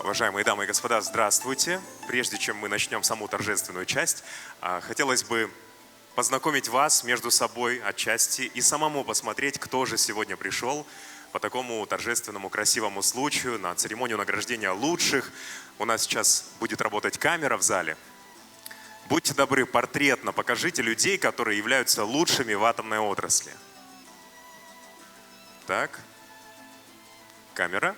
Уважаемые дамы и господа, здравствуйте. Прежде чем мы начнем саму торжественную часть, хотелось бы познакомить вас между собой отчасти и самому посмотреть, кто же сегодня пришел по такому торжественному, красивому случаю на церемонию награждения лучших. У нас сейчас будет работать камера в зале. Будьте добры, портретно покажите людей, которые являются лучшими в атомной отрасли. Так, камера.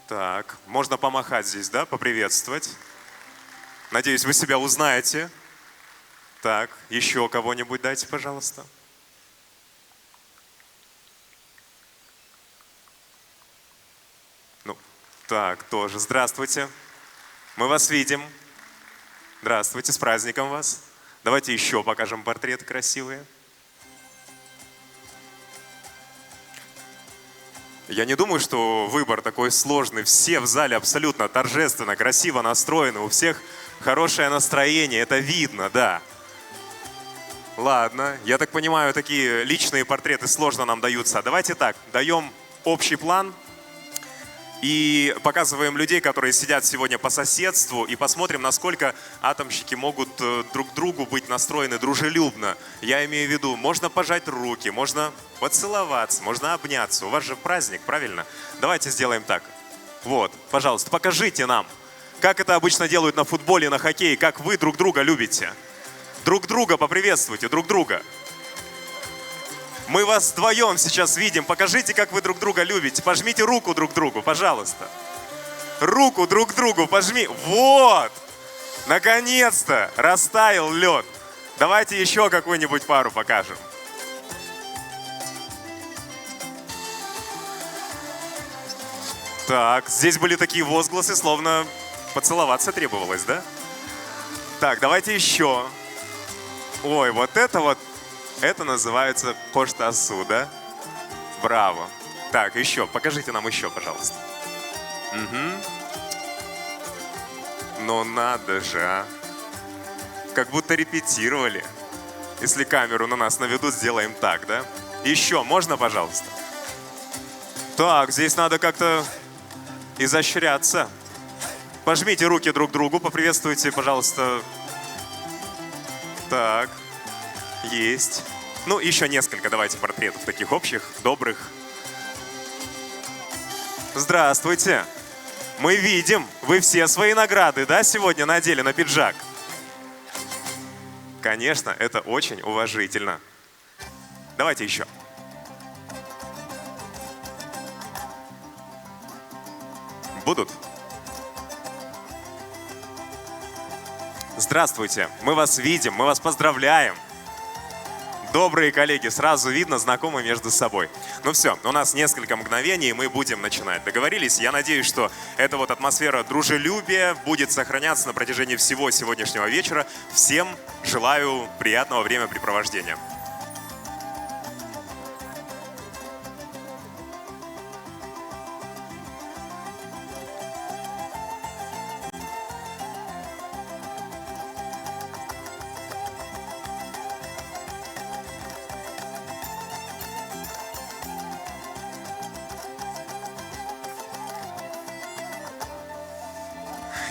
Так, можно помахать здесь, да, поприветствовать. Надеюсь, вы себя узнаете. Так, еще кого-нибудь дайте, пожалуйста. Ну, так, тоже. Здравствуйте. Мы вас видим. Здравствуйте, с праздником вас. Давайте еще покажем портреты красивые. Я не думаю, что выбор такой сложный. Все в зале абсолютно торжественно, красиво настроены. У всех хорошее настроение, это видно, да. Ладно, я так понимаю, такие личные портреты сложно нам даются. Давайте так, даем общий план и показываем людей, которые сидят сегодня по соседству, и посмотрим, насколько атомщики могут друг к другу быть настроены дружелюбно. Я имею в виду, можно пожать руки, можно поцеловаться, можно обняться. У вас же праздник, правильно? Давайте сделаем так. Вот, пожалуйста, покажите нам, как это обычно делают на футболе, на хоккее, как вы друг друга любите. Друг друга поприветствуйте, друг друга. Мы вас вдвоем сейчас видим. Покажите, как вы друг друга любите. Пожмите руку друг другу, пожалуйста. Руку друг другу пожми. Вот! Наконец-то растаял лед. Давайте еще какую-нибудь пару покажем. Так, здесь были такие возгласы, словно поцеловаться требовалось, да? Так, давайте еще. Ой, вот, это называется коштасу, да? Браво. Так, еще, покажите нам еще, пожалуйста. Угу. Ну надо же, а. Как будто репетировали. Если камеру на нас наведут, сделаем так, да? Еще, можно, пожалуйста? Так, здесь надо как-то изощряться. Пожмите руки друг другу, поприветствуйте, пожалуйста. Так, есть. Ну, еще несколько давайте портретов таких общих, добрых. Здравствуйте. Мы видим, вы все свои награды, да, сегодня надели на пиджак? Конечно, это очень уважительно. Давайте еще. Будут? Здравствуйте, мы вас видим, мы вас поздравляем. Добрые коллеги, сразу видно, знакомы между собой. Ну все, у нас несколько мгновений, и мы будем начинать. Договорились? Я надеюсь, что эта вот атмосфера дружелюбия будет сохраняться на протяжении всего сегодняшнего вечера. Всем желаю приятного времяпрепровождения.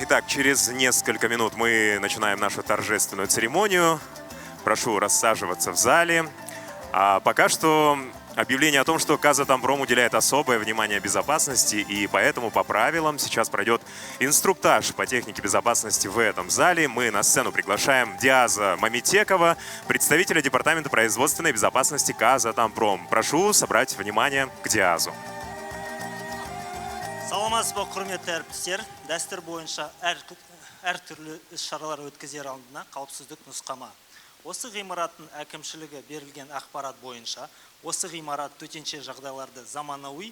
Итак, через несколько минут мы начинаем нашу торжественную церемонию. Прошу рассаживаться в зале. А пока что объявление о том, что Казатомпром уделяет особое внимание безопасности, и поэтому по правилам сейчас пройдет инструктаж по технике безопасности в этом зале. Мы на сцену приглашаем Диаза Мамитекова, представителя Департамента производственной безопасности Казатомпром. Прошу собрать внимание к Диазу. Саламатсыз ба, құрметті әріптестер, дәстүр бойынша әртүрлі іс-шаралар өткізер алдына қауіпсіздік нұсқама. Осы ғимараттың әкімшілігі берілген ақпарат бойынша, осы ғимарат төтенше жағдайларды заманауи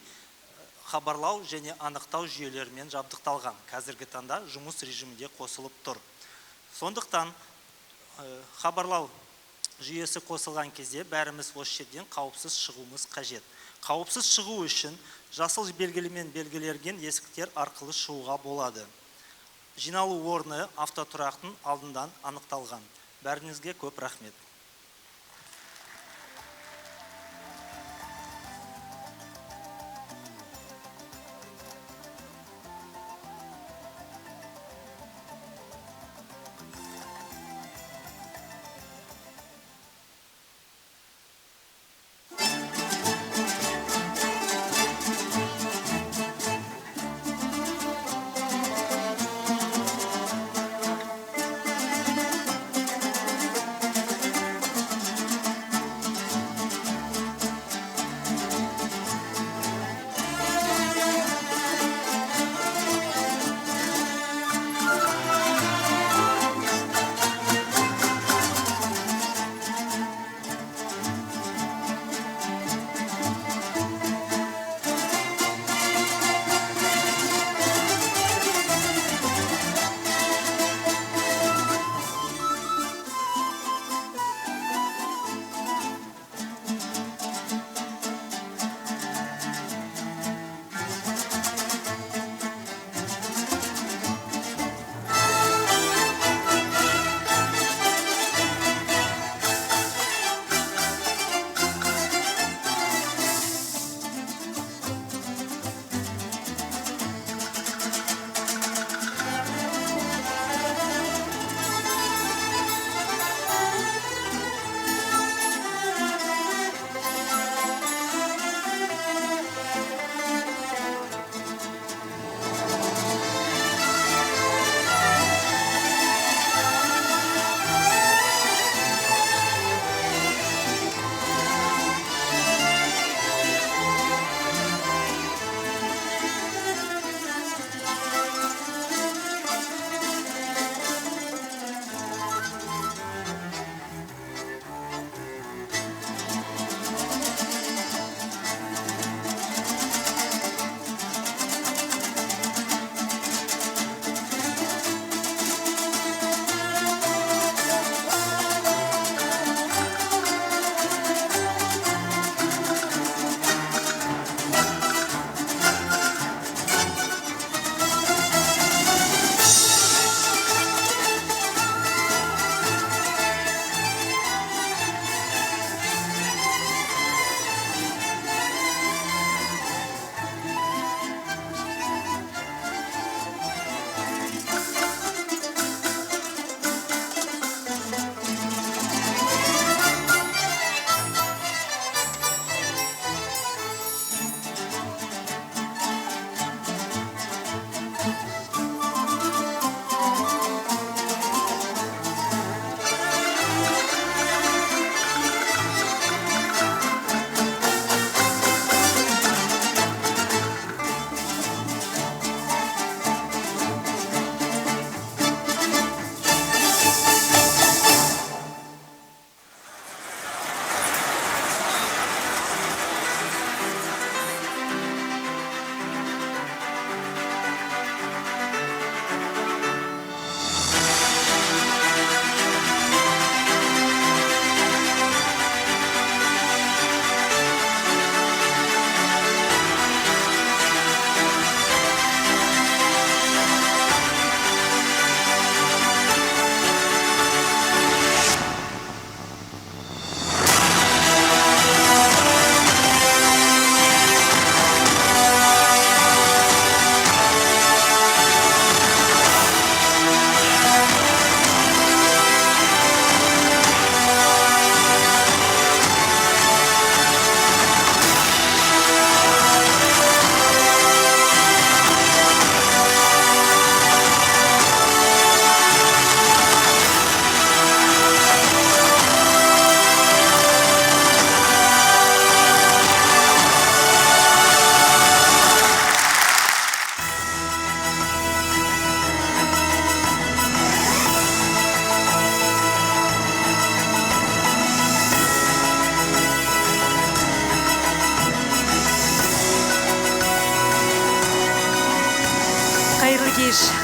хабарлау және анықтау жүйелерімен жабдықталған. Қазіргі таңда жұмыс режимінде қосылып тұр. Сондықтан хабарлау жүйесі қосылған кезде бәріміз осы жерден қауіпсіз шығуымыз қажет. Қауіпсіз шығу үшін жасыл белгілімен белгіленген есіктер арқылы шығуға болады. Жиналу орны автотұрақтың алдынан анықталған. Бәріңізге көп рахмет.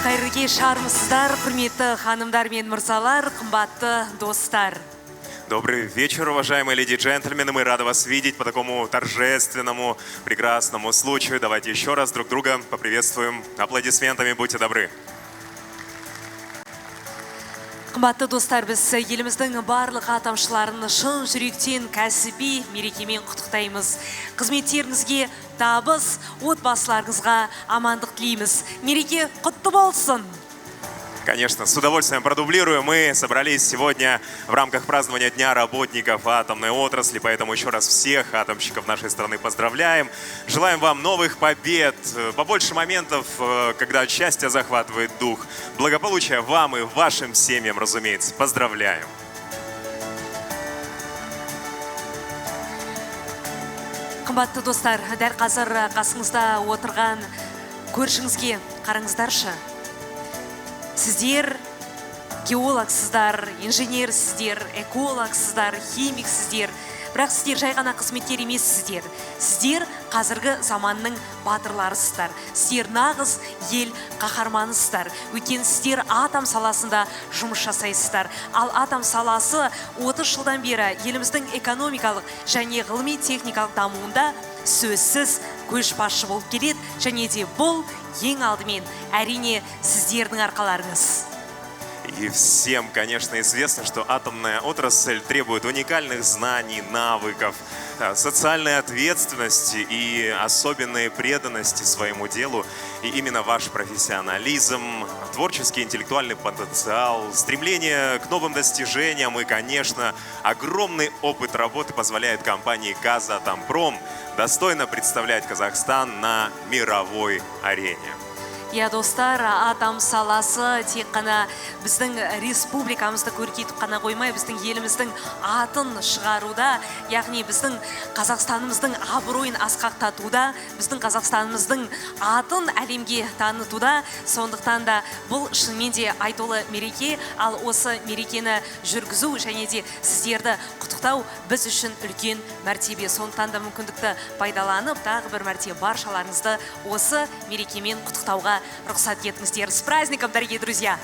қайырлы кеш армысыздар, құрметті ханымдар мен мырзалар, қымбатты достар. Добрый вечер, уважаемые леди и джентльмены. Мы рады вас видеть по такому торжественному, прекрасному случаю. Давайте еще раз друг друга поприветствуем аплодисментами. Будьте добры. Қымбатты достар, біз еліміздің барлық атамшыларын шын жүректен кәсіби мерекемен құттықтаймыз. Қызметтеріңізге табыс, отбасыларыңызға амандық тілейміз. Мереке құтты болсын! Конечно, с удовольствием продублирую. Мы собрались сегодня в рамках празднования Дня работников атомной отрасли, поэтому еще раз всех атомщиков нашей страны поздравляем. Желаем вам новых побед, побольше моментов, когда счастье захватывает дух. Благополучия вам и вашим семьям, разумеется. Поздравляем! Қымбатты достар, дәл қазір қасыңызда отырған көршіңізге қараңыздаршы. Сіздер геологсыздар, инженерсіздер, экологсыздар, химиксіздер. Бірақ сіздер жай ғана қызметкер емессіздер. Сіздер қазіргі заманның батырларысыздар. Сіздер нағыз ел қаһарманысыздар. Өйткені сіздер атом саласында жұмыс жасайсыздар. Ал атом саласы 30 жылдан бері еліміздің экономикалық және ғылыми техникалық дамуында сөзсіз көшбасшы болып келеді, және де бұл ең алдымен әрине сіздердің арқаларыңыз. И всем, конечно, известно, что атомная отрасль требует уникальных знаний, навыков, социальной ответственности и особенной преданности своему делу. И именно ваш профессионализм, творческий интеллектуальный потенциал, стремление к новым достижениям и, конечно, огромный опыт работы позволяет компании «Казатомпром» достойно представлять Казахстан на мировой арене. Я достар, атом саласы тек қана біздің республикамызды көркейтіп қана қоймай, біздің еліміздің атын шығаруда, яғни біздің Қазақстанымыздың абыройын асқақтатуда, біздің Қазақстанымыздың атын әлемге танытуда. Сондықтан да бұл шынымен де айтулы мереке, ал осы мерекені жүргізу және де сіздерді құттықтау біз үшін үлкен мәртебе. Сондықтан да мүмкіндікті пайдаланып, тағы бір мәрте баршаларыңызды осы мерекемен құттықтауға рұқсат етіңіздер. С праздником, дорогие друзья!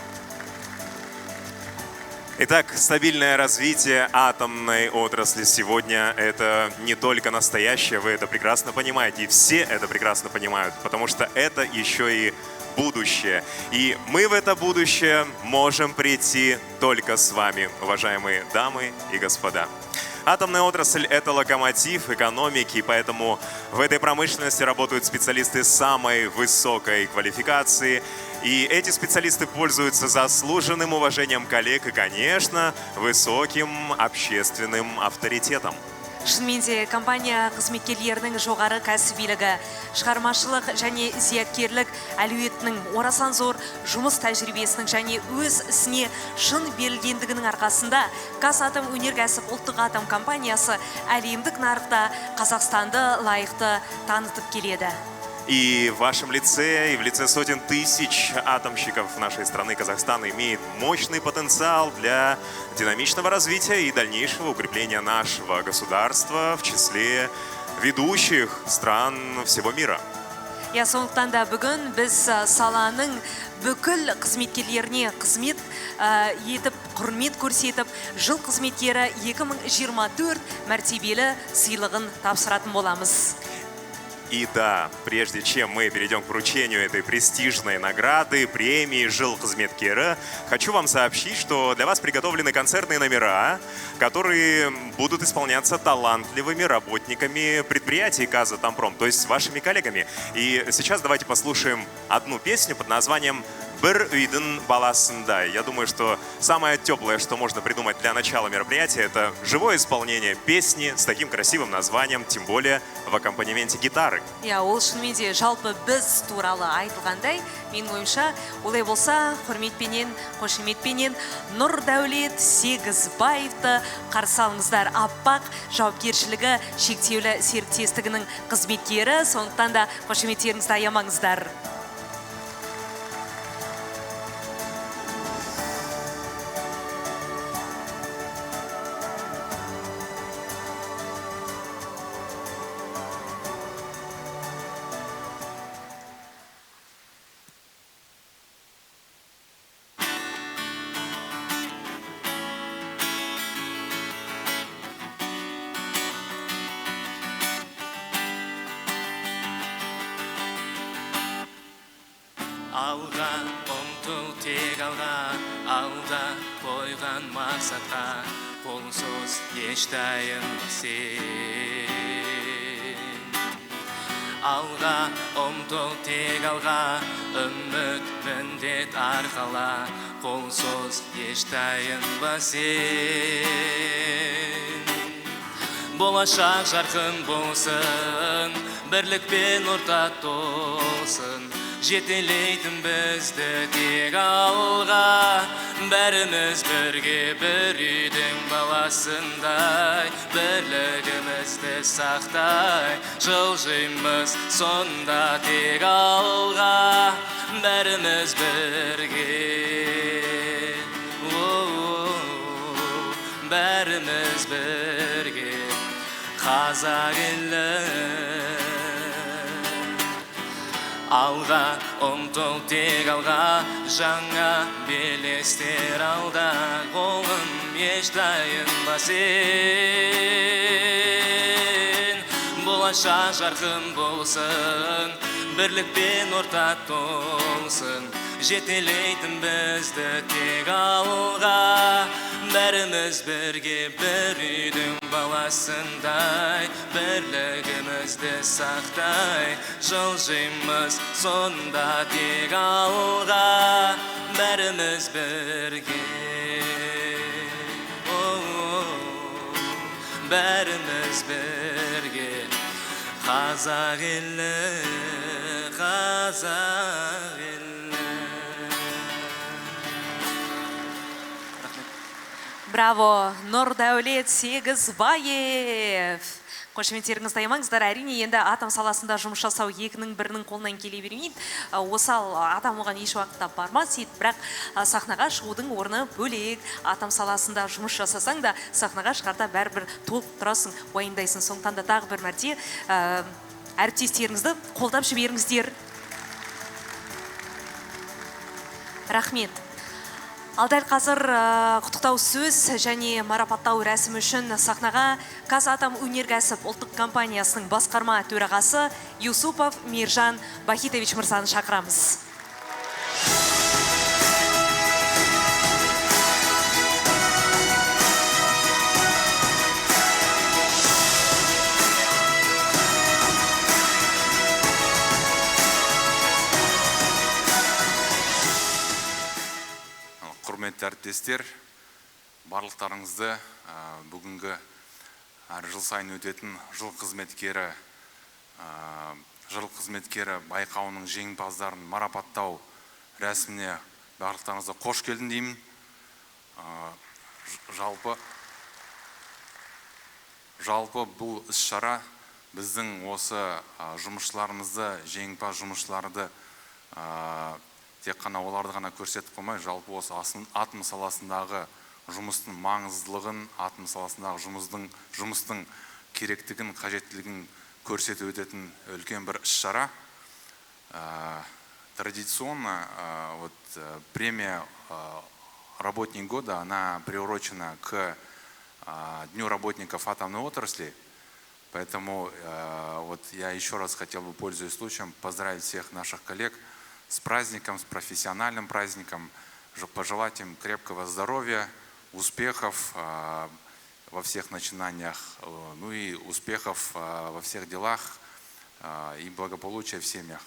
Итак, стабильное развитие атомной отрасли сегодня – это не только настоящее, вы это прекрасно понимаете, и все это прекрасно понимают, потому что это еще и будущее. И мы в это будущее можем прийти только с вами, уважаемые дамы и господа. Атомная отрасль – это локомотив экономики, поэтому в этой промышленности работают специалисты самой высокой квалификации. И эти специалисты пользуются заслуженным уважением коллег и, конечно, высоким общественным авторитетом. Шынымен де компания қызметкерлерінің жоғары кәсібилігі, шығармашылық және зияткерлік әлеуетінің орасан зор жұмыс тәжірибесінің және өз ісіне шын берілгендігінің арқасында Қазатомөнеркәсіп ұлттық атом компаниясы әлемдік нарықта Қазақстанды лайықты танытып келеді. И в вашем лице, и в лице сотен тысяч атомщиков нашей страны Казахстан имеет мощный потенциал для динамичного развития и дальнейшего укрепления нашего государства в числе ведущих стран всего мира. Я сондықтан да бүгін біз саланың бүкіл қызметкерлеріне қызмет етіп, құрмет көрсетіп, жыл қызметкері 2024 мәртебелі сыйлығын тапсыратын боламыз. И да, прежде чем мы перейдем к вручению этой престижной награды, премии «Жыл Қызметкері», хочу вам сообщить, что для вас приготовлены концертные номера, которые будут исполняться талантливыми работниками предприятий «Казатомпром», то есть вашими коллегами. И сейчас давайте послушаем одну песню под названием «Бір үйдің баласында». Я думаю, что самое теплое, что можно придумать для начала мероприятия, это живое исполнение песни с таким красивым названием, тем более в аккомпанементе гитары. Я ол шынымен де жалпы біз туралы айтылғандай, менің ойымша, олай болса, құрметпенен, қошеметпенен Нұрдәулет Сегізбаевты қарсы алыңыздар. Аппақ жауапкершілігі шектеулі серіктестігінің қызметкері, сондықтан да қошеметтеріңізді аямаңыздар. Алға ұмтыл тек алға, алда қойған мақсатқа қолсыз еш таянба сен. Алға ұмтыл тек алға, үміт міндет арқала, қолсыз еш таянба сен. Болашақ жарқын болсын, бірлікпен ортақ толсын, жетелейтін бізді тек алға. Бәріміз бірге бір үйдің баласындай, бірлігімізді сақтай, жылжимыз сонда тек алға. Бәріміз бірге, бәріміз бірге, қазақ елі. Алға ұмтыл тек алға, жаңа белестер алда, қолым еш таянба сен. Болашақ жарқын болсын, бірлікпен ортақ толсын, жетелейтін бізді тек алға. Бәріміз бірге бір үйдің баласындай, бірлігімізді сақтай, жылжимыз сонда тек алға. Бәріміз бірге, бәріміз бірге, қазақ елі, қазақ елі. Браво, Нұрдәулет Сегізбаев. Қошеметтеріңізді аямаңыздар. Әрине, енді атом саласында жұмыс жасау екінің бірінің қолынан келе бермейді. Осал адам оған еш уақытта бармас еді, бірақ сахнаға шығудың орны бөлек. Атом саласында жұмыс жасасаң да, сахнаға шығарда бәрібір толып тұрасың, уайымдайсың. Сондықтан да тағы бір мәрте әріптестеріңізді қолдап жіберіңіздер. Рахмет. Ал дәл қазір құттықтау сөз және марапаттау рәсімі үшін сахнаға Қазатомөнеркәсіп ұлттық компаниясының басқарма төрағасы Юсупов Мейіржан Бахитович мырзаны шақырамыз. Құрметті әріптестер, барлықтарыңызды бүгінгі жыл сайын өтетін жыл қызметкері байқауының жеңімпаздарын марапаттау рәсіміне барлықтарыңызға қош келдің деймін. Жалпы бұл іс-шара біздің осы жұмысшыларымызды, жеңімпаз жұмысшыларды тек қана оларды ғана көрсетіп қоймай, жалпы осы атом саласындағы жұмыстың маңыздылығын, атом саласындағы жұмыстың керектігін, қажеттілігін көрсетіп өтетін үлкен бір іс-шара. Традиционно премия «Работник года» она приурочена к Дню работников атомной отрасли. Поэтому я еще раз хотел бы, пользуясь случаем, поздравить всех наших коллег с праздником, с профессиональным праздником, пожелать им крепкого здоровья, успехов во всех начинаниях, ну и успехов во всех делах и благополучия в семьях.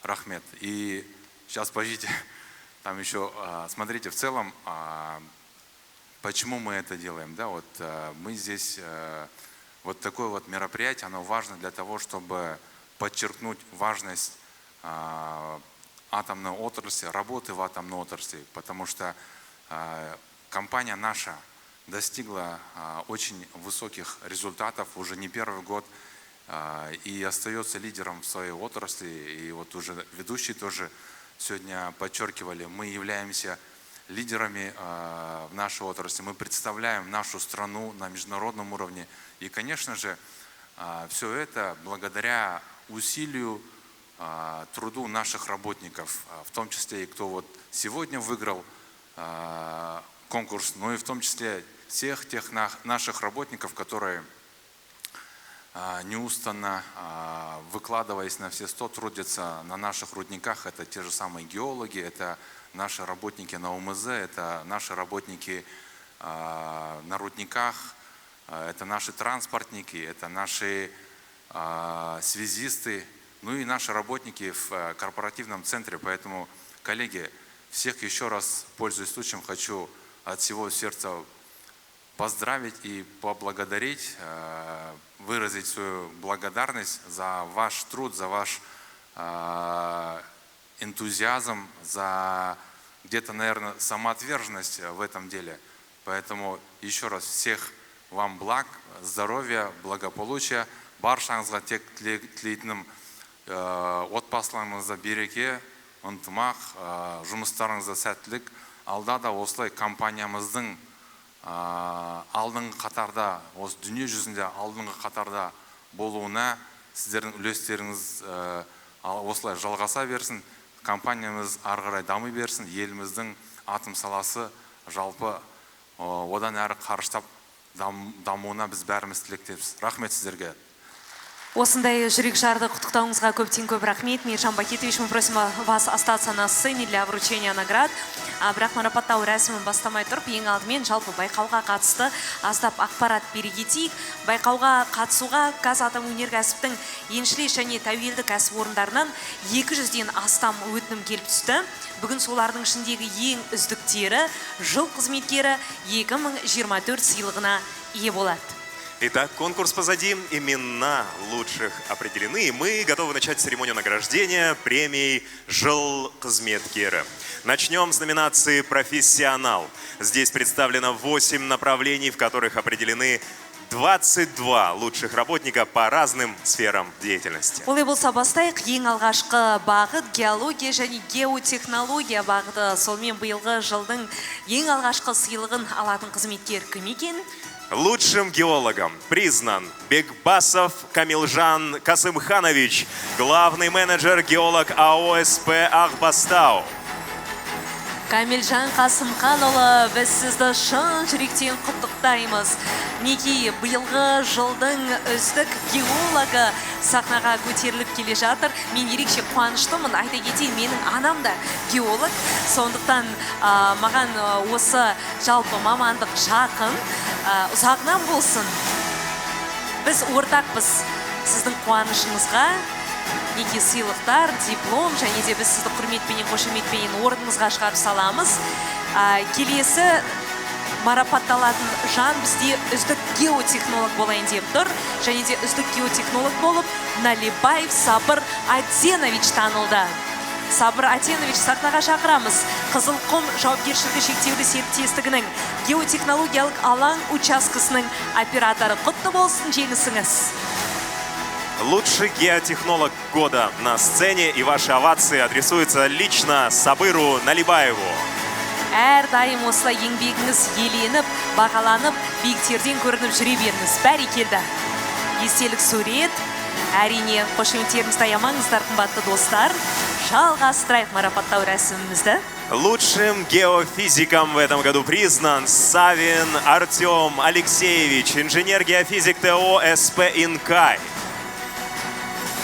Рахмет. И сейчас, подождите, там еще, смотрите, в целом, почему мы это делаем, да, вот мы здесь, вот такое вот мероприятие, оно важно для того, чтобы подчеркнуть важность атомной отрасли, работы в атомной отрасли, потому что компания наша достигла очень высоких результатов уже не первый год и остается лидером в своей отрасли. И вот уже ведущие тоже сегодня подчеркивали, мы являемся лидерами в нашей отрасли, мы представляем нашу страну на международном уровне. И, конечно же, все это благодаря усилию, труду наших работников, в том числе и кто вот сегодня выиграл конкурс, но и в том числе всех тех наших работников, которые неустанно, выкладываясь на все 100, трудятся на наших рудниках. Это те же самые геологи, это наши работники на УМЗ, это наши работники на рудниках, это наши транспортники, это наши связисты, ну и наши работники в корпоративном центре. Поэтому, коллеги, всех еще раз, пользуясь случаем, хочу от всего сердца поздравить и поблагодарить, выразить свою благодарность за ваш труд, за ваш энтузиазм, за где-то, наверное, самоотверженность в этом деле. Поэтому еще раз всех вам благ, здоровья, благополучия. Баршаңызға тек тілейтінім отбасыларыңызда береке, ынтымақ, жұмыстарыңызда сәттілік. Алда да осылай компаниямыздың алдыңғы қатарда, осы дүние жүзінде алдыңғы қатарда болуына сіздердің үлестеріңіз осылай жалғаса берсін. Компаниямыз ары қарай дамы берсін. Еліміздің атом саласы жалпы одан әрі қарыштап дамуына біз бәріміз тілектеміз. Рахмет сіздерге. Осындай жүрек жарды құттықтауыңызға көптен көп рахмет. Мейіржан Бакетович, мы просим вас остаться на сцене для вручения наград. Бірақ марапаттау рәсімін бастамай тұрып, ең алдымен жалпы байқауға қатысты аздап ақпарат бере кетейік. Байқауға қатысуға Қазатомөнеркәсіптің еншілес және тәуелді кәсіпорындарынан 200-ден астам өтінім келіп түсті. Бүгін солардың ішіндегі ең үздіктері жыл қызметкері 2024 сыйлығына ие болады. Итак, конкурс позади, имена лучших определены, и мы готовы начать церемонию награждения премией «Жыл Қызметкері». Начнем с номинации «Профессионал». Здесь представлено 8 направлений, в которых определены 22 лучших работника по разным сферам деятельности. Олай болса бастайық, ең алғашқы бағыт геология және геотехнология бағыты. Сонымен биылғы жылдың ең алғашқы сыйлығын алатын қызметкер кім екен? Лучшим геологом признан Бекбасов Камилжан Касымханович, главный менеджер-геолог АО СП Ақбастау. Камилжан Қасымханұлы, біз сізді шын жүректен құттықтаймыз. Неге биылғы жылдың үздік геологы сахнаға көтеріліп келе жатыр. Мен ерекше қуаныштымын. Айта кетейін, менің анам да геолог. Сондықтан маған осы жалпы мамандық жақын, ұзағынан болсын. Біз ортақпыз сіздің қуанышыңызға. Неге сыйлықтар, диплом, және де біз сізді құрметпенен, қошеметпенен орныңызға шығарып саламыз. Келесі марапатталатын жан бізде үздік геотехнолог болайын деп тұр. Және де үздік геотехнолог болып Налибаев Сабыр Атенович танылды. Сабыр Атенович, сахнаға шақырамыз. Қызылқұм жауапкершілігі шектеулі серіктестігінің геотехнологиялық алаң учаскесінің операторы. Құтты болсын жеңісіңіз. Лучший геотехнолог года на сцене, и ваши овации адресуются лично Сабыру Налибаеву. Әрдайым осылай еңбегіңіз еленіп, бағаланып, биіктерден көрініп жүре беріңіз. Бәрекелді. Естелік сурет, әрине қошеметтеріңізді аямаңыздар, қымбатты достар. Жалғастырайық марапаттау рәсімімізді. Лучшим геофизиком в этом году признан Савин Артем Алексеевич, инженер-геофизик ТО СП Инкай.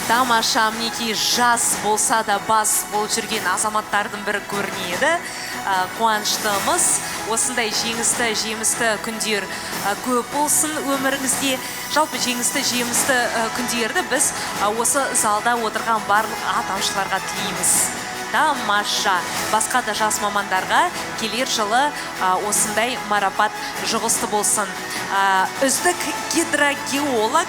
Тамаша, мінекей жас болса да бас болып жүрген азаматтардың бірі көрінеді. Қуаныштымыз. Осындай жеңісті, жемісті күндер көп болсын өміріңізде. Жалпы жеңісті, жемісті күндерді біз осы залда отырған барлық атамшыларға тілейміз. Тамаша. Басқа да жас мамандарға келер жылы осындай марапат жұғысты болсын. Үздік гидрогеолог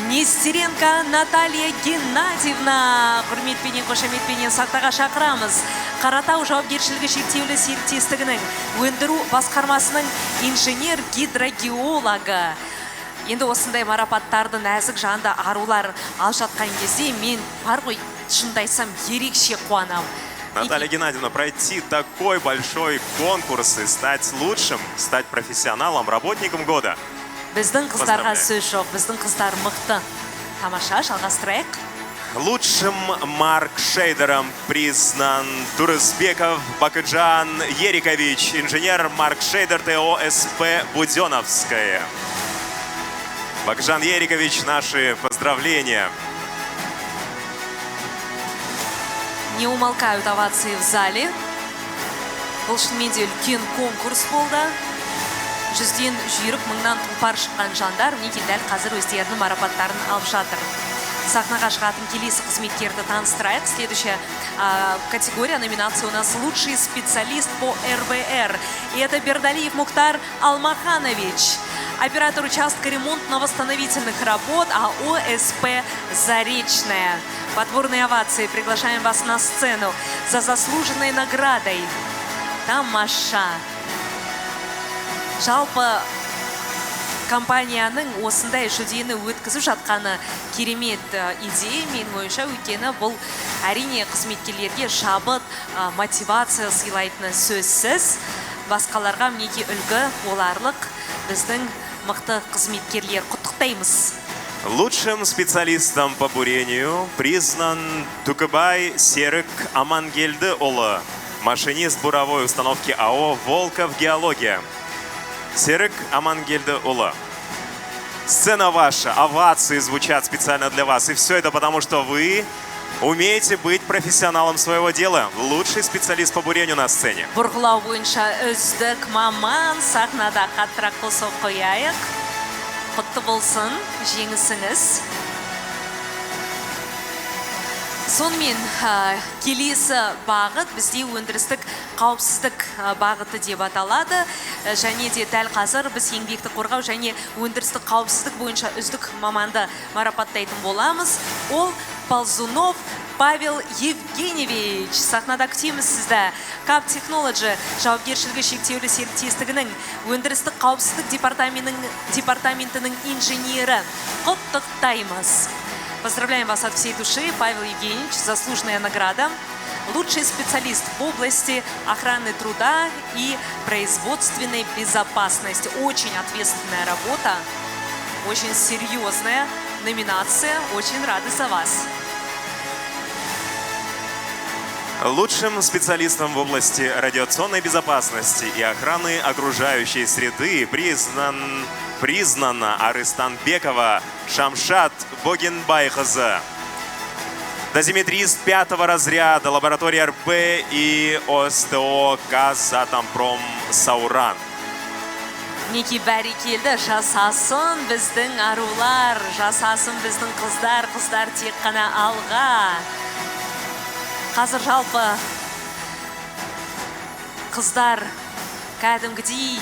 Нестеренко Наталья Геннадьевна, құрметпенен, қошеметпенен сақтаға шақырамыз. Қаратау жауапкершілігі шектеулі серіктестігінің өндіру басқармасының инженер-гидрогеологы. Енді осындай марапаттарды нәзік жанды арулар ал жатқан кезде мен бар ғой, шынымды айтсам, ерекше қуанам. Наталья Геннадьевна, пройти такой большой конкурс и стать лучшим, стать профессионалом, работником года. Біздің қыздарға сөз жоқ, біздің қыздар мықты. Тамаша, жалғастырайық. Лучшим маркшейдером признан Турысбеков Бакыджан Ерикович, инженер маркшейдер ТО СП Буденовская. Бакжан Ерикович, наши поздравления. Не умолкают овации в зале. Бұл шынымен де үлкен конкурс болды. 100-ден жүйрік, 1000-нан тұлпар шыққан жандар мінекей дәл қазір өздерінің марапаттарын алып жатыр. Сахнаға шығатын келесі қызметкерді таныстырайық. Следующая категория, номинация у нас «Лучший специалист по РВР». И это Бердалиев Мухтар Алмаханович, оператор участка ремонтно-восстановительных работ АО СП «Заречная». Подборные овации. Приглашаем вас на сцену за заслуженной наградой. Тамаша. Жалпы компанияның осындай жүлдені өткізіп жатқаны керемет идея, менің ойымша, өйткені бұл әрине қызметкерлерге шабыт, мотивация сыйлайтыны сөзсіз. Басқаларға мінекей үлгі боларлық біздің мықты қызметкерлер. Құттықтаймыз. Лучшим специалистом по бурению признан Тукыбай Серік Амангелдіұлы, машинист буровой установки АО «Волков Геология». Серік Амангелдіұлы, сцена ваша, овации звучат специально для вас. И все это потому, что вы умеете быть профессионалом своего дела. Лучший специалист по бурению на сцене. Бұрғылау бойынша үздік маман сахнада қаттырақ қосып қояйық. Құтты болсын, жеңісіңіз. Сонымен келесі бағыт бізде өндірістік қауіпсіздік бағыты деп аталады. Және де дәл қазір біз еңбекті қорғау және өндірістік қауіпсіздік бойынша үздік маманды марапаттайтын боламыз. Ол Ползунов Павел Евгеньевич. Сахнада күтеміз сізді. Кап Технологи жауапкершілігі шектеулі серіктестігінің өндірістік қауіпсіздік департаментінің инженері. Құттықтаймыз. Поздравляем вас от всей души, Павел Евгеньевич, заслуженная награда. Лучший специалист в области охраны труда и производственной безопасности. Очень ответственная работа, очень серьезная номинация. Очень рады за вас. Лучшим специалистом в области радиационной безопасности и охраны окружающей среды признана Арыстанбекова Шамшат Богенбайхазы. Дозиметрист 5-го разряда, лаборатория РБ и ОСТО Казатомпром Сауран. Неки бәрекелді, жасасын біздің арулар, жасасын біздің қыздар, қыздар тек қана алға. Қазір жалпы қыздар кәдімгідей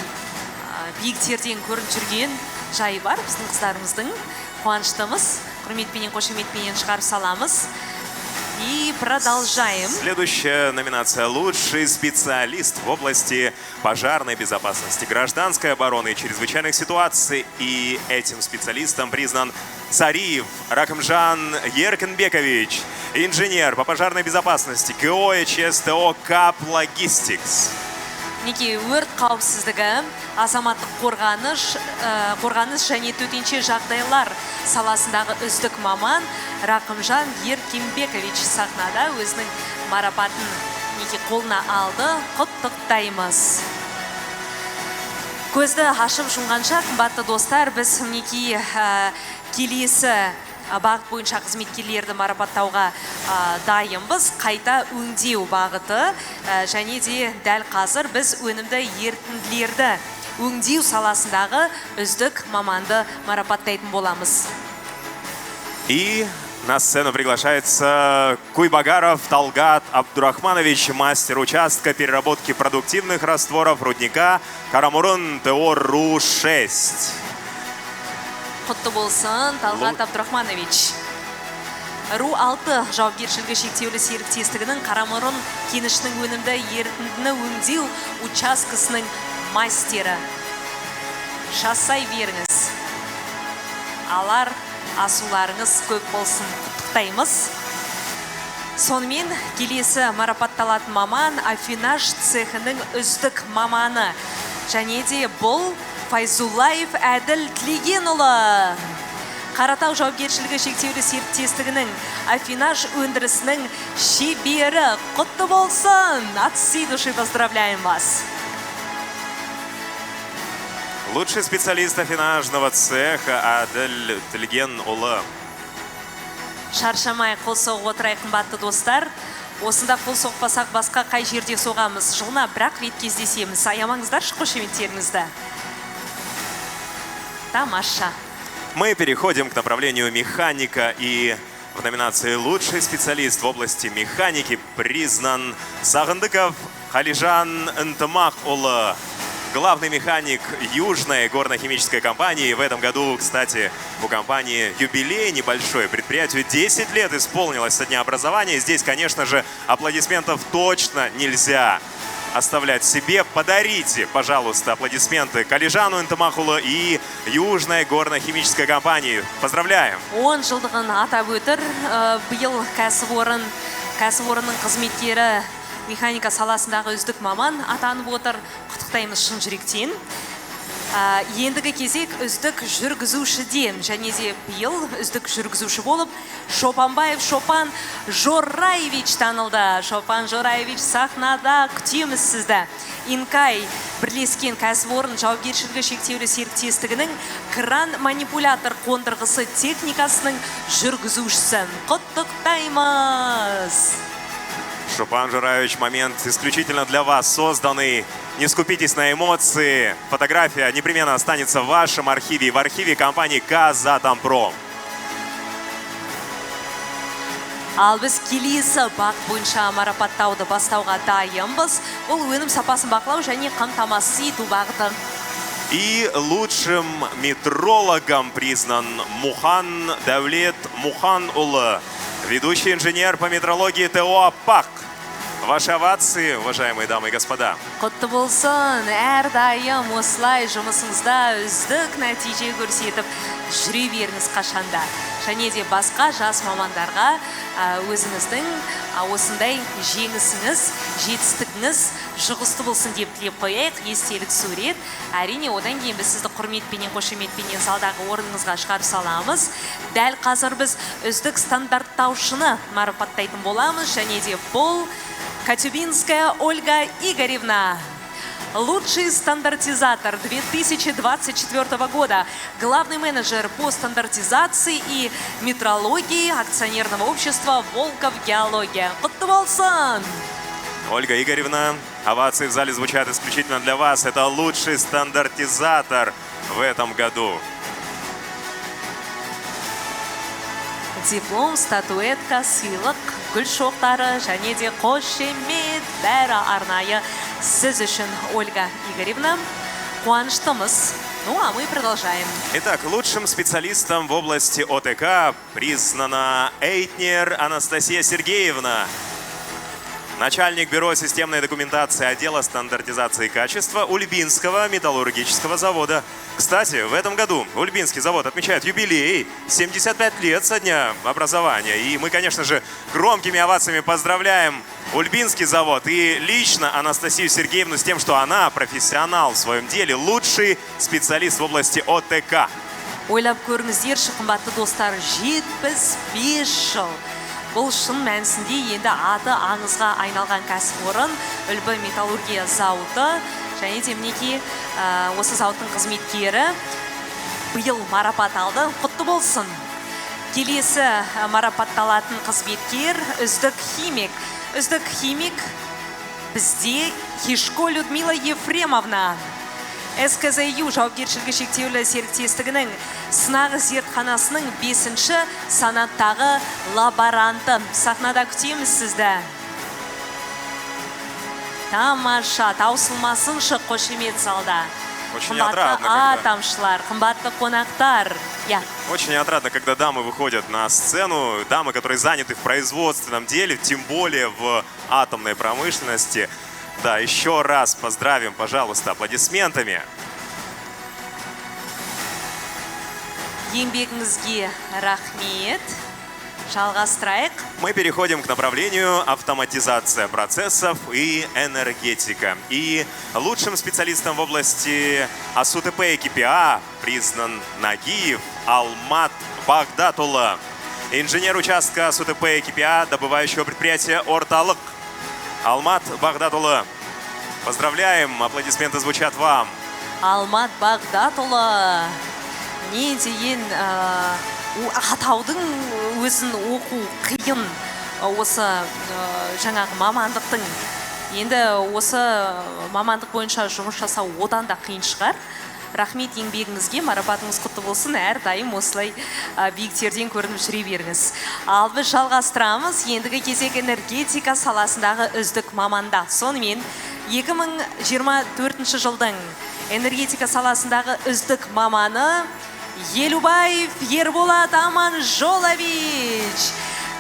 биіктерден көрініп жүрген жайы бар біздің қыздарымыздың. Қуаныштымыз, құрметпенен, қошеметпенен шығарып саламыз. И продолжаем. Следующая номинация «Лучший специалист в области пожарной безопасности, гражданской обороны и чрезвычайных ситуаций». И этим специалистом признан Цариев Ракымжан Еркенбекович, инженер по пожарной безопасности, КО ЧСТО КАП Логистикс. Неке өрт қауіпсіздігі, азаматтық қорғаныс және төтенше жағдайлар саласындағы үздік маман Рақымжан Еркенбекович сахнада өзінің марапатын неке қолына алды. Құттықтаймыз. Көзді ашып жұмғанша, қымбатты достар, біз неке келесі бағыт бойынша қызметкерлерді марапаттауға дайынбыз. Қайта өңдеу бағыты және де дәл қазір біз өнімді ерітінділерді өңдеу саласындағы үздік маманды марапаттайтын боламыз. И на сцену приглашается Куйбагаров Талгат Абдурахманович, мастер участка переработки продуктивных растворов рудника Карамурын ТО РУ-6. Құтты болсын, Талғат Абдурахманович. РУ-6 жауапкершілігі шектеулі серіктестігінің Қарамұрын кенішінің өнімді ерітіндіні өңдеу учаскасының мастері. Жасай беріңіз. Алар асуларыңыз көп болсын. Құттықтаймыз. Сонымен келесі марапатталатын маман Афинаж цехының үздік маманы. Және де бұл Файзулаев Әділ Тілегенұлы. Қаратау жауапкершілігі шектеулі серіктестігінің Афинаж өндірісінің шебері. Құтты болсын! От всей души поздравляем вас! Лучший специалист афинажного цеха Адель Тельген Улы. Шаршамай қол соғып отырайық, қымбатты достар. Осында қол соқпасақ басқа қай жерде соғамыз. Жылына бірақ рет кездесеміз. Аямаңыздаршы қошеметтеріңізді. Тамаша. Мы переходим к направлению механика, и в номинации «Лучший специалист в области механики» признан Сағындыков Халижан Ынтымақ Улы, главный механик Южной горно-химической компании. В этом году, кстати, у компании юбилей небольшой. Предприятию 10 лет исполнилось со дня образования. Здесь, конечно же, аплодисментов точно нельзя оставлять себе. Подарите, пожалуйста, аплодисменты Калижану Ынтымақұлы и Южной горно-химической компании. Поздравляем! 10 жылдығын атап өтір. Биыл кәсіпорынның қызметкері механика саласындағы үздік маман атанып отыр. Құттықтаймыз шын жүректен. Ендігі кезек үздік жүргізушіден, және де биыл үздік жүргізуші болып Шопанбаев Шопан Жораевич танылды. Шопан Жораевич, сахнада күтеміз сізді. Инкай бірлескен кәсіпорын жауапкершілігі шектеулі серіктестігінің кран манипулятор қондырғысы техникасының жүргізушісі. Құттықтаймыз! Шопан Жораевич, момент исключительно для вас созданный. Не скупитесь на эмоции. Фотография непременно останется в вашем архиве, в архиве компании «Казатомпром». Ал біз келесі бақ бойынша марапаттауды бастауға дайынбыз. Ол өнім сапасын бақылау және қамтамасыз ету бағыты. И лучшим метрологом признан Мухан Давлет Мухан Улы, ведущий инженер по метрологии ТО «АПАК». Ваши овации, уважаемые дамы и господа. Құтты болсын, әрдайым осылай жұмысыңызда үздік нәтиже көрсетіп жүре беріңіз қашанда. Және де басқа жас мамандарға өзіңіздің осындай жеңісіңіз, жетістігіңіз жұғысты болсын деп тілеп қояйық. Естелік сурет. Әрине, одан кейін біз сізді құрметпенен, қошеметпенен залдағы орныңызға шығарып саламыз. Дәл қазір біз үздік стандарттаушыны марапаттайтын боламыз. Және де бұл Катюбинская Ольга Игоревна. Лучший стандартизатор 2024 года. Главный менеджер по стандартизации и метрологии акционерного общества «Волков Геология». Құтты болсын! Ольга Игоревна, овации в зале звучат исключительно для вас. Это лучший стандартизатор в этом году. Диплом, статуэтка, сыйлық, гүл шоқтары және де қошемет бәрі арнайы сіз үшін, Ольга Игоревна. Қуаныштымыз. Ну, а мы продолжаем. Итак, лучшим специалистом в области ОТК признана Эйтнер Анастасия Сергеевна, начальник бюро системной документации отдела стандартизации и качества Ульбинского металлургического завода. Кстати, в этом году Ульбинский завод отмечает юбилей, 75 лет со дня образования. И мы, конечно же, громкими овациями поздравляем Ульбинский завод и лично Анастасию Сергеевну с тем, что она профессионал в своем деле, лучший специалист в области ОТК. Ойлап көріңіздерші, қымбатты достар, 75 жыл. Бұл шын мәнісінде енді аты аңызға айналған кәсіпорын Үлбі металлургия зауыты. Және де мінекей осы зауыттың қызметкері биыл марапат алды. Құтты болсын. Келесі марапатталатын қызметкер үздік химик. Үздік химик бізде Хишко Людмила Ефремовна. СКЗЮ жауапкершілігі шектеулі серіктестігінің сынақ зертханасының 5-ші санаттағы лаборанты. Сахнада күтеміз сізді. Тамаша, таусылмасыншы қошемет залда. Очень отрадно, атамшылар, қымбатты қонақтар. Очень отрадно, когда дамы выходят на сцену, дамы, которые заняты в производственном деле, тем более в атомной промышленности. Да, еще раз поздравим, пожалуйста, аплодисментами. Еңбегіңізге рахмет. Жалғастырайық. Мы переходим к направлению автоматизация процессов и энергетика. И лучшим специалистом в области АСУТП и КПА признан Нагиев Алмат Багдатулы, инженер участка АСУТП и КПА добывающего предприятия «Орталық». Алмат Багдатулы, поздравляем, аплодисменты звучат вам. Алмат Бағдатұлы. Не деген атаудың өзін оқу қиын. Осы жаңағы мамандықтың. Енді осы мамандық бойынша жұмыс жасау одан да қиын шығар. Рахмет еңбегіңізге, марапатыңыз құтты болсын, әрдайым осылай биіктерден көрініп жүре беріңіз. Ал біз жалғастырамыз, ендігі кезек энергетика саласындағы үздік маманда. Сонымен 2024 жылдың энергетика саласындағы үздік маманы Елубаев Ерболат Аманжолович.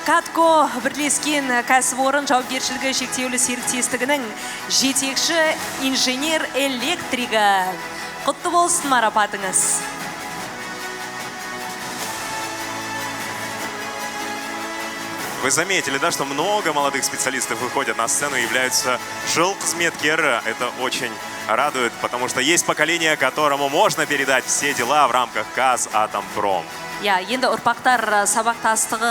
Катко бірлескен кәсіпорын жауапкершілігі шектеулі серіктестігінің жетекші инженер электригі. Құтты болсын марапатыңыз. Вы заметили, да, что много молодых специалистов выходят на сцену и являются жыл-қызметкер. Это очень радует, потому что есть поколение, которому можно передать все дела в рамках Казатомпром. Я, енді ұрпақтар сабақтастығы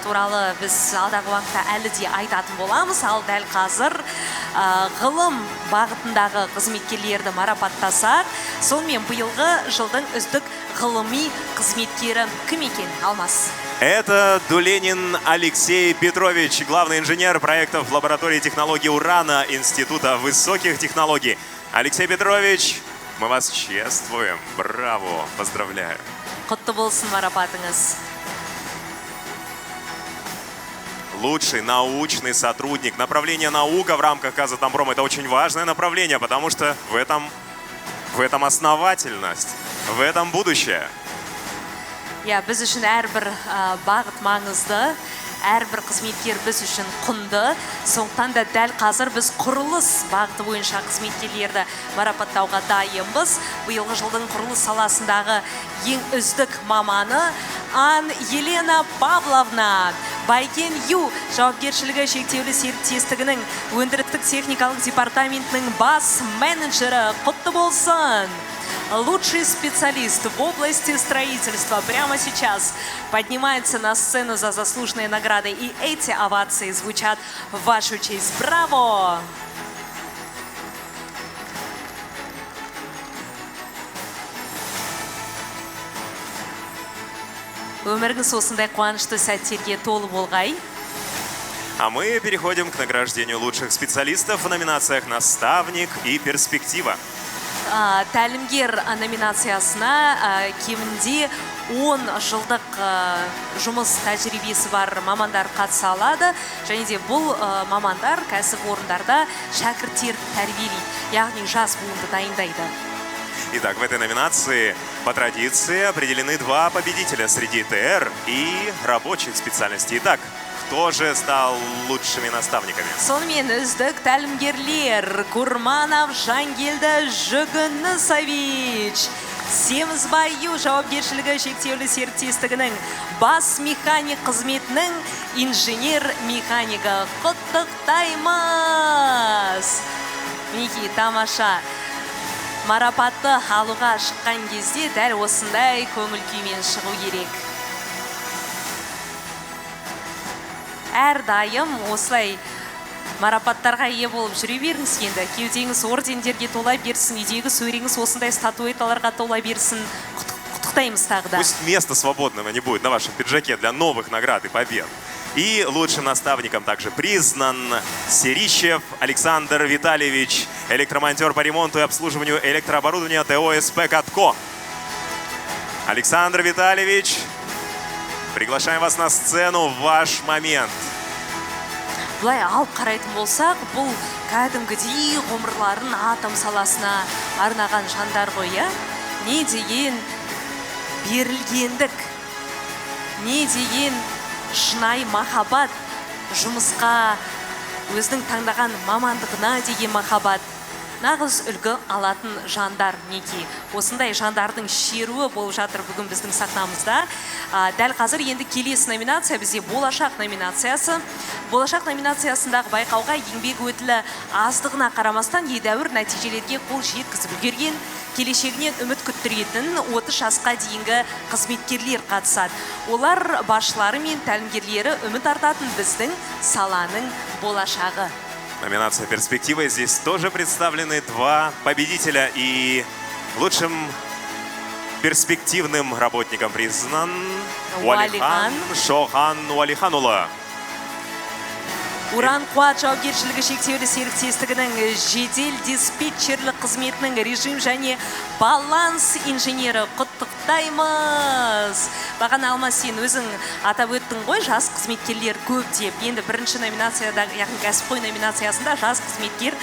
туралы біз алдағы уақытта әлі де айтатын боламыз. Ал дәл қазір ғылым бағытындағы қызметкерлерді марапаттасақ, сонымен биылғы жылдың үздік ғылыми қызметкері кім екен, Алмас? Это Дуленин Алексей Петрович, главный инженер проектов лаборатории технологий урана Института высоких технологий. Алексей Петрович, мы вас чествуем. Браво, поздравляю. Құтты болсын марапатыңыз. Лучший научный сотрудник. Направление наука в рамках Казатомпром — это очень важное направление, потому что в этом основательность, в этом будущее. Я, біз үшін әрбір бағыт маңызды, әрбір қызметкер біз үшін құнды. Сондықтан да дәл қазір біз құрылыс бағыты бойынша қызметкерлерді марапаттауға дайынбыз. Биылғы жылдың құрылыс саласындағы ең үздік маманы Ан Елена Павловна. Байкен Ю жауапкершілігі шектеулі серіктестігінің өндірістік техникалық департаментінің бас менеджері. Құтты болсын! Лучший специалист в области строительства прямо сейчас поднимается на сцену за заслуженные награды. И эти овации звучат в вашу честь. Браво! Өміріңіз осындай қуанышты сәттерге толы болғай. А мы переходим к награждению лучших специалистов в номинациях «Наставник» и «Перспектива». Тәлімгер номинациясына кемінде 10 жылдық жұмыс тәжірибесі бар мамандар қатыса алады. Және де бұл мамандар кәсіпорындарда шәкірттер тәрбиелейді, яғни жас буынды дайындайды. Итак, в этой номинации по традиции определены два победителя среди ТР и рабочих специальностей. Итак, кто же стал лучшими наставниками? Сонымен үздік тәлімгерлер Курманов Жангелді Жүгінісович, Семізбаю жауапкершілігі шектеулі серіктестігінің бас механик қызметінің инженер-механигі. Құттықтаймыз! Мінекей, тамаша. Марапатты алуға шыққан кезде дәл осындай көңіл күймен шығу керек. Әрдайым осылай марапаттарға ие болып жүре беріңіз енді. Кеудеңіз ордендерге тола берсін, үйдегі сөреңіз осындай статуэталарға тола берсін. Құттықтаймыз тағы да. Пусть места свободного не будет на вашем пиджаке для новых наград и побед. И лучшим наставником также признан Серищев Александр Витальевич, электромонтер по ремонту и обслуживанию электрооборудования ТО СП «Катко». Александр Витальевич, приглашаем вас на сцену в ваш момент. Бұлай алып қарайтын болсақ, бұл кәдімгідей ғұмырларын атом саласына арнаған жандар ғой, не деген берілгендік, не деген шынайы махаббат, жұмысқа өзінің таңдаған мамандығына деген махаббат. Нағыз үлгі алатын жандар неке. Осындай жандардың шеруі болып жатыр бүгін біздің сахнамызда. Дәл қазір енді келесі номинация бізде болашақ номинациясы. Болашақ номинациясындағы байқауға еңбек өтілі аздығына қарамастан едәуір нәтижелерге қол жеткізіп үлгерген, келешегінен үміт күттіретін 30 жасқа дейінгі қызметкерлер қатысады. Олар басшылары мен тәлімгерлері үміт артатын біздің саланың болашағы. Номинация «Перспектива». Здесь тоже представлены два победителя. И Лучшим перспективным работником признан Уалихан. Шохан Уалиханула. Уран қуат жауапкершілігі шектеулі серіктестігінің жедел диспетчерлік қызметінің режим және баланс инженері құттықтаймыз. Бағана Алмас, сен өзің атап өттің ғой, жас қызметкерлер көп деп. Енді бірінші номинацияда, яғни кәсіпқой номинациясында жас қызметкер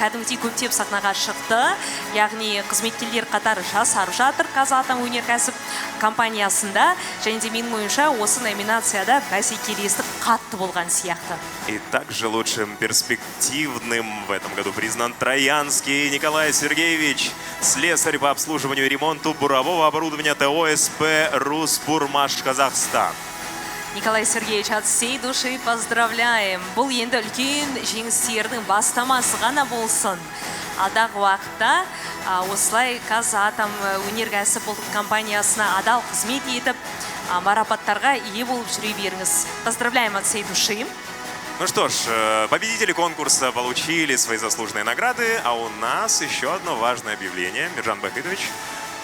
кәдімгідей көптеп сахнаға шықты. Яғни қызметкерлер қатары жасарып жатыр Қазатомөнеркәсіп компаниясында. Және де менің ойымша осы номинацияда бәсекелестік қатты болған сияқты. И также лучшим перспективным в этом году признан Троянский Николай Сергеевич, слесарь по обслуживанию и ремонту бурового оборудования ТО СП «Руспурмаш Казахстан». Николай Сергеевич, от всей души поздравляем. Бұл енді үлкен жеңістердің бастамасы ғана болсын. Алдағы уақытта осылай Қазатомөнеркәсіп ұлттық компаниясына адал қызмет етіп, марапаттарға ие болып жүре беріңіз. Поздравляем от всей души. Ну что ж, победители конкурса получили свои заслуженные награды, а у нас еще одно важное объявление. Миржан Бахитович,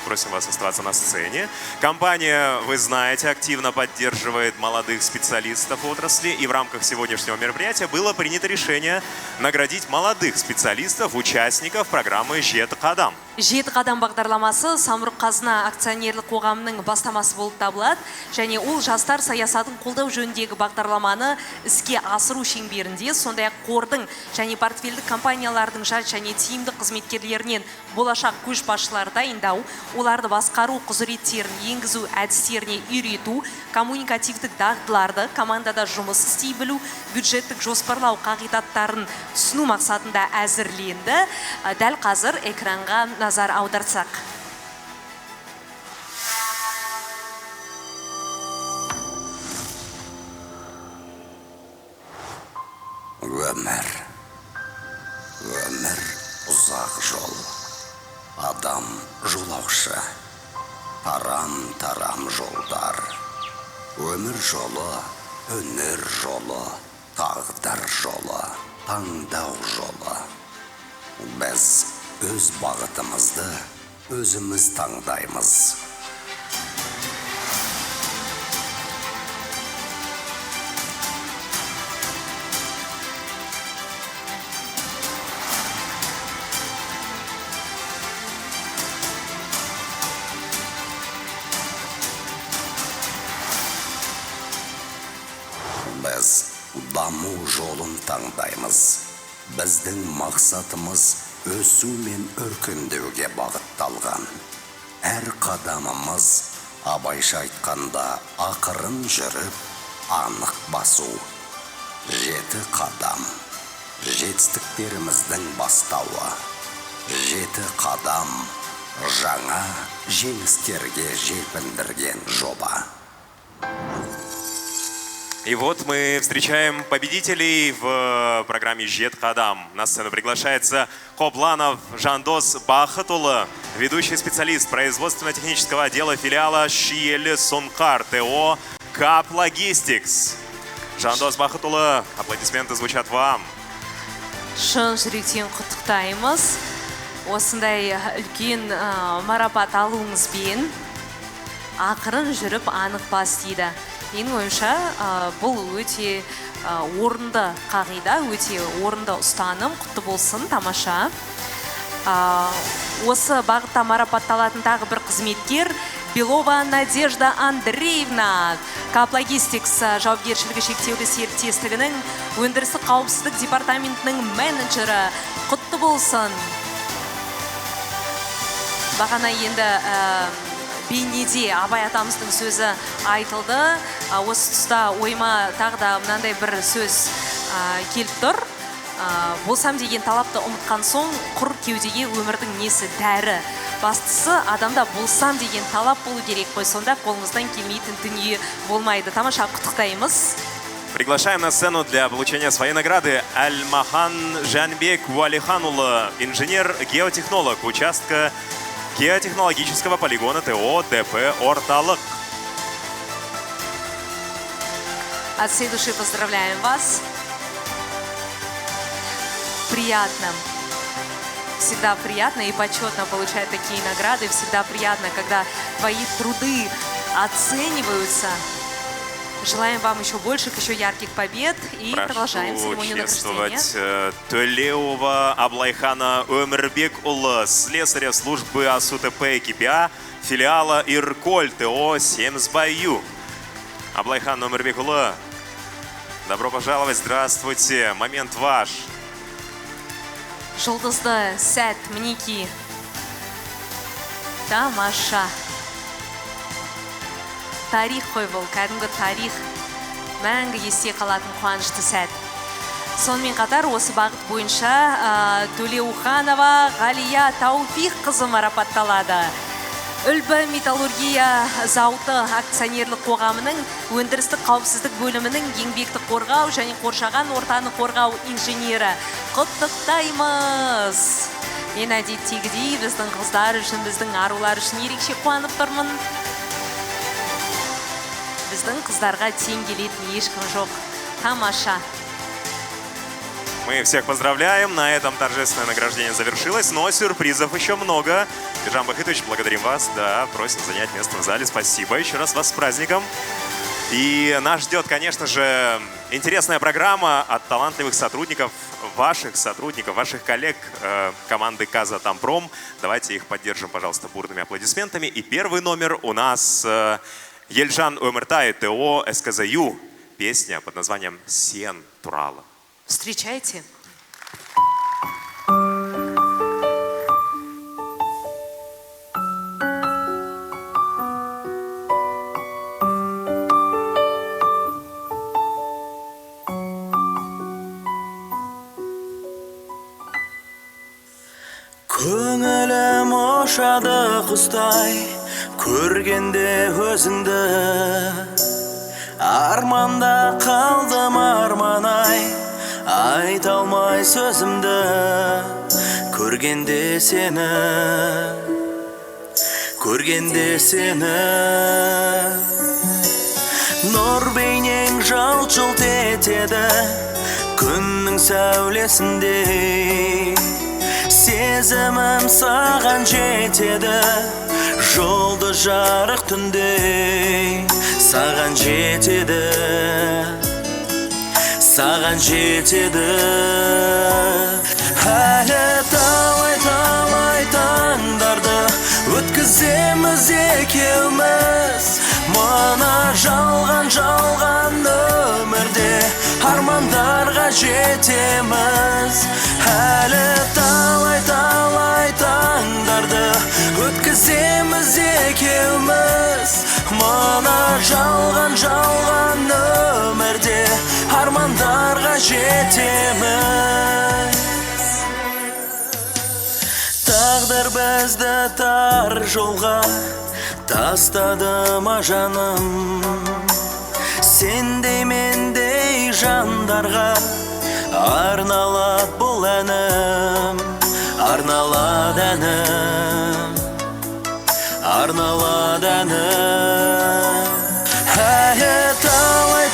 просим вас оставаться на сцене. Компания, вы знаете, активно поддерживает молодых специалистов отрасли, и в рамках сегодняшнего мероприятия было принято решение наградить молодых специалистов, участников программы «Жет Қадам». Жеті қадам бағдарламасы Самұрық Қазына акционерлік қоғамының бастамасы болып табылады, және ол жастар саясатын қолдау жөніндегі бағдарламаны іске асыру шеңберінде, сондай-ақ қордың және портфельдік компаниялардың жас және тиімді қызметкерлерінен болашақ көшбасшылар дайындау, оларды басқару құзыреттерін енгізу әдістеріне үйрету, коммуникативтік дағдыларды, командада жұмыс істей білу, бюджеттік жоспарлау қағидаттарын түсіну мақсатында әзірленді. Дәл қазір экранға назар аударсақ. Өмір ұзақ жол. Адам жолаушы. Тарам жолдар. Өмір жолы, өнер жолы, тағдыр жолы, таңдау жолы. Біз өз бағытымызды өзіміз таңдаймыз. Біз даму жолын таңдаймыз. Біздің мақсатымыз өсу мен өркендеуге бағытталған. Әр қадамымыз абайша айтқанда ақырын жүріп, анық басу. 7 қадам. Жетістіктеріміздің бастауы. 7 қадам. Жаңа жеңістерге желпіндірген жоба. И вот мы встречаем победителей в программе «Жет Қадам». На сцену приглашается Хобланов Жандос Бахытулы, ведущий специалист производственно-технического отдела филиала Шиелі Сунқар ТО КАП Логистикс. Жандос Бахытулы, аплодисменты звучат вам. Шын жүректен құттықтаймыз. Осындай үлкен марапат алуыңызбен ақырын жүріп анық бас дейді. Менің ойымша, бұл өте орынды қағида, өте орынды ұстаным, құтты болсын, тамаша. Осы бағытта марапатталатын тағы бір қызметкер Белова Надежда Андреевна, КАП Логистикс жауапкершілігі шектеулі серіктестігінің өндірістік қауіпсіздік департаментінің менеджері, құтты болсын. Бағана енді бейнеде Абай атамыздың сөзі айтылды. Осы тұста ойыма тағы да мынандай бір сөз келіп тұр. Болсам деген талапты ұмытқан соң, құр кеудеге өмірдің несі дәрі. Бастысы адамда болсам деген талап болу керек қой, сонда қолымыздан келмейтін дүние болмайды. Тамаша, құттықтаймыз. Приглашаем на сцену для получения своей награды Альмахан Жанбек Уалиханулы, инженер-геотехнолог участка геотехнологического полигона ТО ДП «Орталық». От всей души поздравляем вас. Приятно всегда приятно и почетно получать такие награды. Всегда приятно, когда твои труды оцениваются. Желаем вам еще больших, еще ярких побед. И продолжаем церемонию награждения. Чествовать Төлеуова Аблайхана Өмірбекұлы, слесаря службы АСУТП КПА, филиала Ирколь ТО Семсбаю. Аблайхан Өмірбекұлы, добро пожаловать, здравствуйте, момент ваш. Жұлдызды сәт, мінеки. Тамаша. Тарих қой бұл, кәдімгі тарих. Мәңгі есте қалатын қуанышты сәт. Сонымен қатар осы бағыт бойынша Төлеуханова Ғалия Тауфиқ қызы марапатталады. Үлбі металлургия зауыты акционерлік қоғамының өндірістік қауіпсіздік бөлімінің еңбекті қорғау және қоршаған ортаны қорғау инженері. Құттықтаймыз! Мен әдеттегідей біздің қыздар үшін, біздің арулар үшін ерекше қуанып тұрмын. Біздің қыздарға тең келетін ешкім жоқ. Тамаша. Мы всех поздравляем. На этом торжественное награждение завершилось, но сюрпризов еще много. Биржан Бахитович, благодарим вас. Да, просим занять место в зале. Спасибо еще раз вас с праздником. И нас ждет, конечно же, интересная программа от талантливых сотрудников, ваших коллег команды Казатомпром. Давайте их поддержим, пожалуйста, бурными аплодисментами. И первый номер у нас Елжан Өміртай ТО СКЗЮ. Песня под названием «Сен Турала». Встречайте. Көңілім ошады құстай, көргенде өзіңді. Арманда қалдым арманай, айта алмай сөзімді. Көргенде сені, нұр бейнең жалт-жұлт етеді, күннің сәулесінде. Сезімім саған жетеді, жолды жарық түнде. Саған жетеді, әлі талай таңдарды өткіземіз екеуміз. Мына жалған өмірде армандарға жетеміз. Әлі талай таңдарды өткіземіз екеуміз. Мына жалған өмірде армандарға жетеміз. Тағдыр бізді тар жолға тастады ма жаным. Сендей мендей жандарға арналады бұл әнім. Арналады әнім. Әлі талай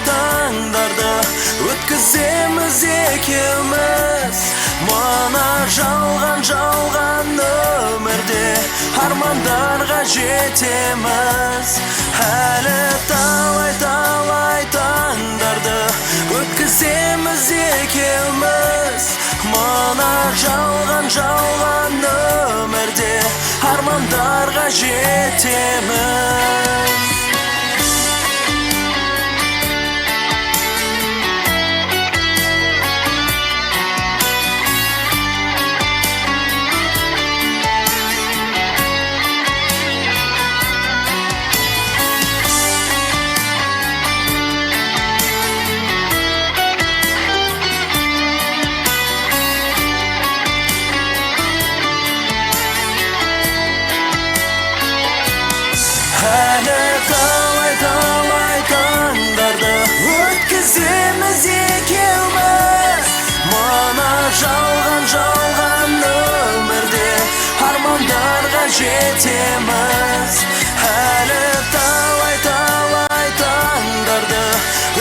таңдарды өткіземіз екеуміз. Мына жалған өмірде армандарға жетеміз. Әлі талай таңдарды өткіземіз екеуміз. Мына жалған өмірде армандарға жетеміз. Әлі талай таңдарды өткіземіз екеуміз. Мына жалған өмірде армандарға жетеміз. Әлі талай таңдарды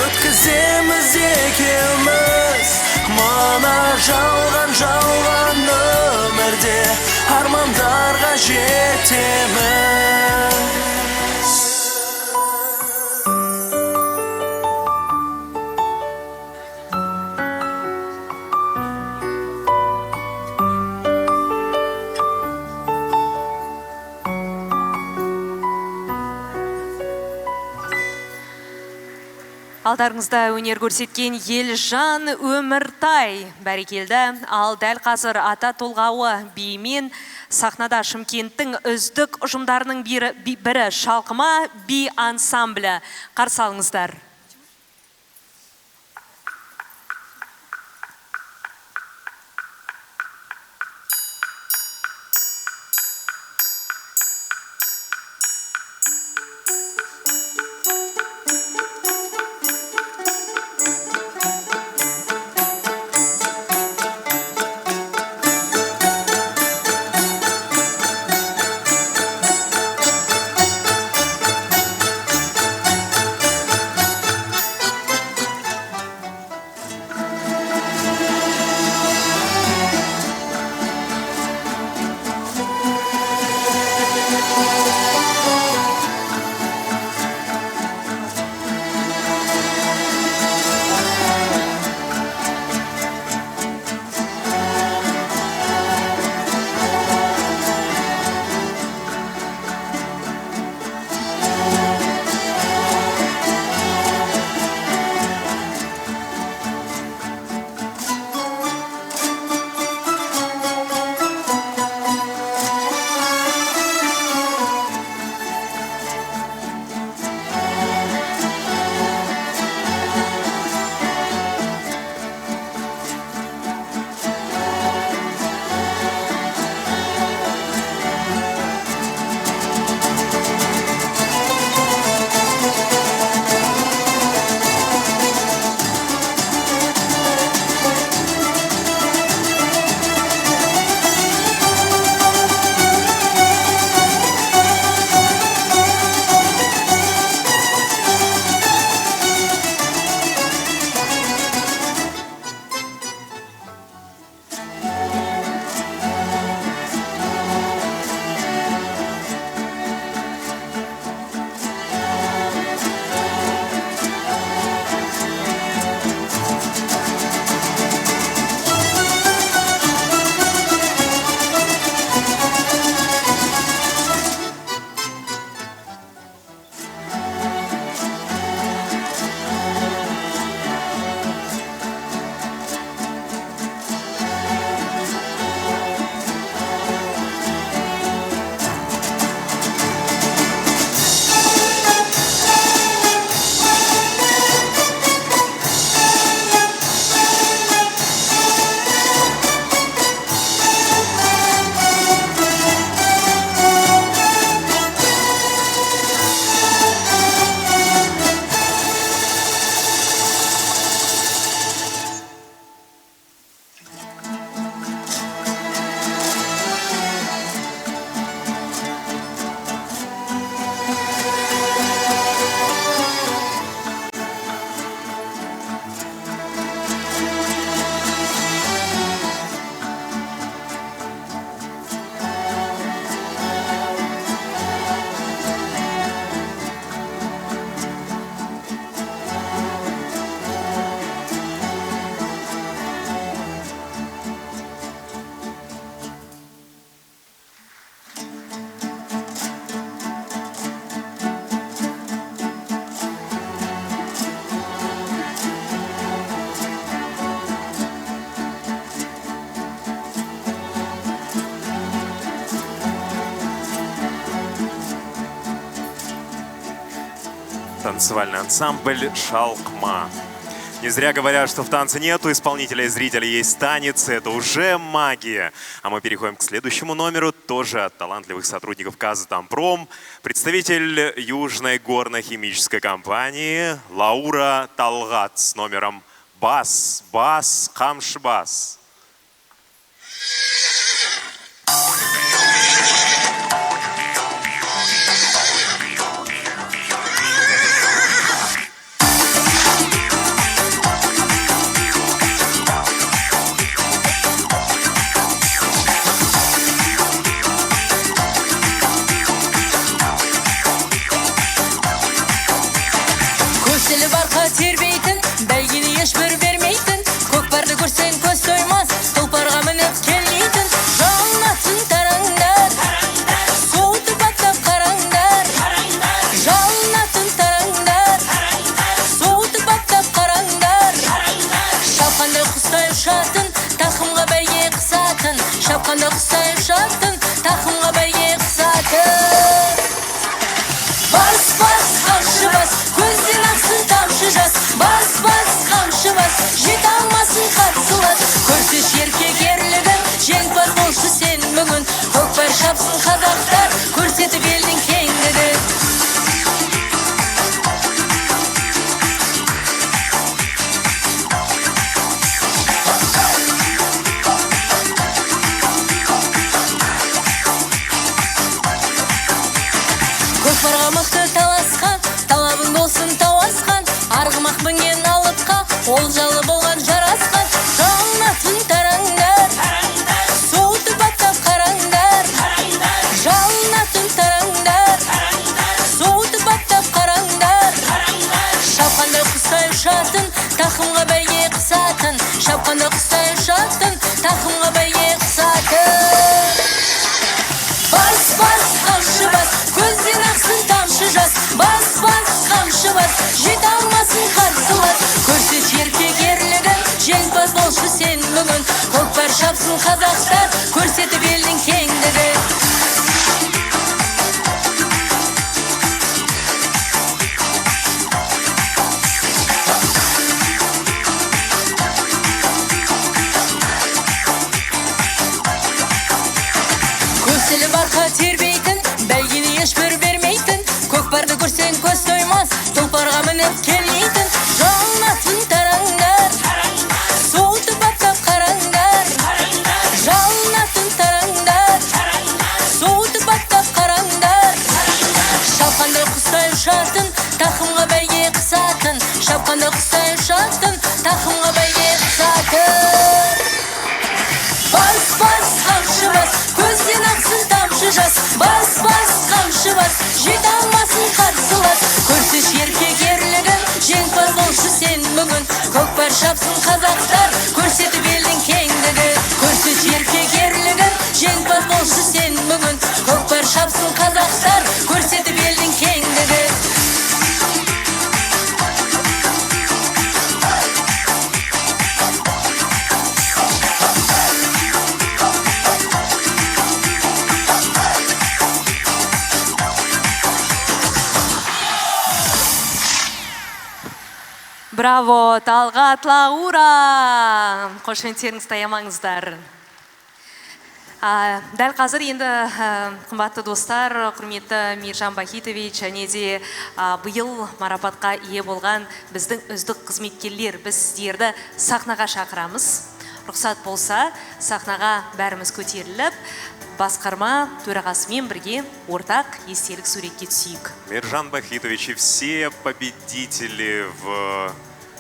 өткіземіз екеуміз. Мына жалған өмірде армандарға жетеміз. Алдарыңызда өнер көрсеткен Елжан Өміртай бәрекелді. Ал дәл қазір ата толғауы биімен сахнада Шымкенттің үздік ұжымдарының бірі Шалқыма би ансамблі. Қарсы алыңыздар. Танцевальный ансамбль «Шалкма». Не зря говорят, что в танце нету исполнителя и зрителя, есть танец, это уже магия. А мы переходим к следующему номеру, тоже от талантливых сотрудников Казатомпром. Представитель Южной горно-химической компании Лаура Талгат с номером «Бас, бас, хамшбас». шапқанда құстай ұшатын, тақымға бәйге қысатын. Бас, бас, қамшы бас, көзден ақсын тамшы жас. Бас, бас, қамшы бас, жете алмасын қарсылас. Көрсеш еркек ерлігін, жеңімпаз болшы сен бүгін. Көкпар шапсын қазақтар, көрсетіп елдің кеңдігін. Көкпарға мықты таласқан, талабың болсын тауасқан. Арғымақ мінген алыпқа, олжалы болған жарасқан. Жалынатын тараңдар, суытып баптап қараңдар. Жалынатын тараңдар, суытып баптап қараңдар. Шапқанда құстай ұшатын, тақымға бәйге қысатын. Шапқанда құстай ұшатын, тақымға бәйге қысатын. Бас, бас, қамшы бас, көзден ақсын тамшы жас. Бас, бас, қамшы бас, жете алмасын қарсылас. Көрсет еркек ерлігін, жеңімпаз болшы сен бүгін. Көкпар шапсын қазақтар, көрсетіп елдің кеңдігін. Көсілі барқа тербейтін, бәйгені ешбір бермейтін. Көкпарды көрсең көз тоймас, тұлпарға мініп келмейтін. Жалынатын тараңдар, суытып баптап қараңдар. Жалынатын тараңдар, суытып баптап қараңдар. Шапқанда құстай ұшатын, тақымға бәйге қысатын. Шапқанда құстай ұшатын, тақымға бәйге қысатын. Бас, бас, қамшы бас, көзден ақсын тамшы жас. Бас, бас, қамшы бас, жете алмасын қарсылас. Көрсеш еркек ерлігін, жеңімпаз болшы сен бүгін. Көкпар шапсын қазақтар, көрсетіп елдің кеңдігін. Көрсеш еркек ерлігін, жеңімпаз болшы сен бүгін. Көкпар шапсын қазақтар, көрсетіп елдің кеңдігін. Браво, Талғат Лаура! Қошеметтеріңіз таямаңыздар. Дәл қазір енді қымбатты достар, құрметті Мейіржан Бахитович, және де биыл марапатқа ие болған біздің үздік қызметкерлер, біз сіздерді сахнаға шақырамыз. Рұқсат болса, сахнаға бәріміз көтеріліп, басқарма төрағасымен бірге ортақ естелік суретке түсейік. Мейіржан Бахитович и все победители в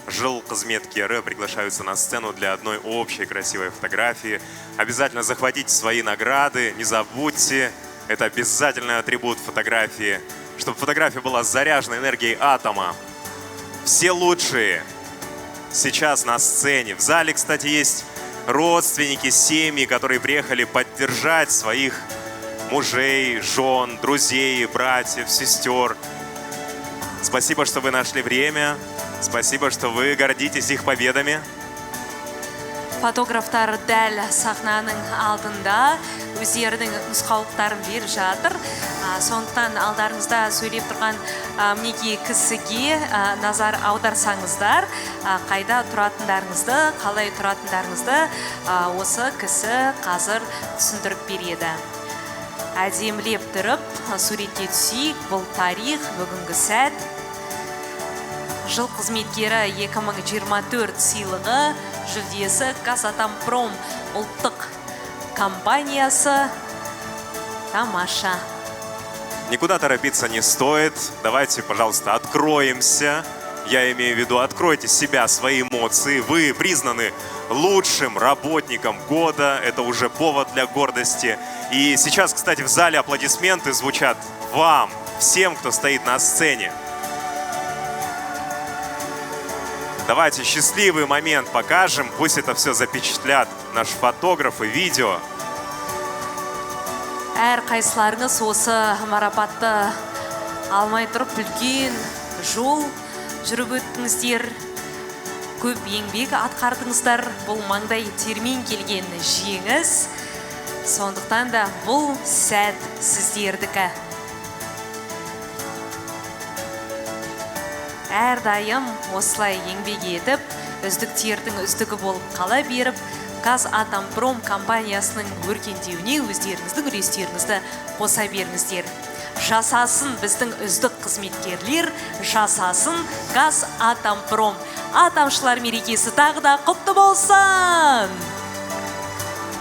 жыл қызметкері приглашаются на сцену для одной общей красивой фотографии. Обязательно захватите свои награды, не забудьте, это обязательный атрибут фотографии, чтобы фотография была заряжена энергией атома. Все лучшие сейчас на сцене. В зале, кстати, есть родственники, семьи, которые приехали поддержать своих мужей, жен, друзей, братьев, сестер. Спасибо, что вы нашли время. Спасибо, что вы гордитесь их победами. Фотографтар дәл сахнаның алдында өздерінің нұсқаулықтарын беріп жатыр. Сондықтан алдарыңызда сөйлеп тұрған мінекей кісіге назар аударсаңыздар, қайда тұратындарыңызды, қалай тұратындарыңызды осы кісі қазір түсіндіріп береді. Әдемілеп тұрып суретке түсейік, бұл тарих, бүгінгі сәт. Жыл қызметкері 2024 сыйлығы жүлдесі Казатомпром ұлттық компаниясы. Тамаша. Никуда торопиться не стоит. Давайте, пожалуйста, откроемся. Я имею в виду, откройте себя, свои эмоции. Вы признаны лучшим работником года. Это уже повод для гордости. И сейчас, кстати, в зале аплодисменты звучат вам, всем, кто стоит на сцене. Давайте счастливый момент покажем. Пусть это все запечатлят наши фотографы, видео. Әр қайсыларыңыз осы марапатты алмай тұрып үлкен жол жүріп өттіңіздер. Көп еңбек атқардыңыздар. Бұл маңдай термен келген жеңіс. Сондықтан да бұл сәт сіздердікі. Әрдайым осылай еңбек етіп, үздіктердің үздігі болып қала беріп, Қазатомпром компаниясының өркендеуіне өздеріңіздің үлестеріңізді қоса беріңіздер. Жасасын біздің үздік қызметкерлер, жасасын Қазатомпром. Атомшылар мерекесі тағы да құтты болсын!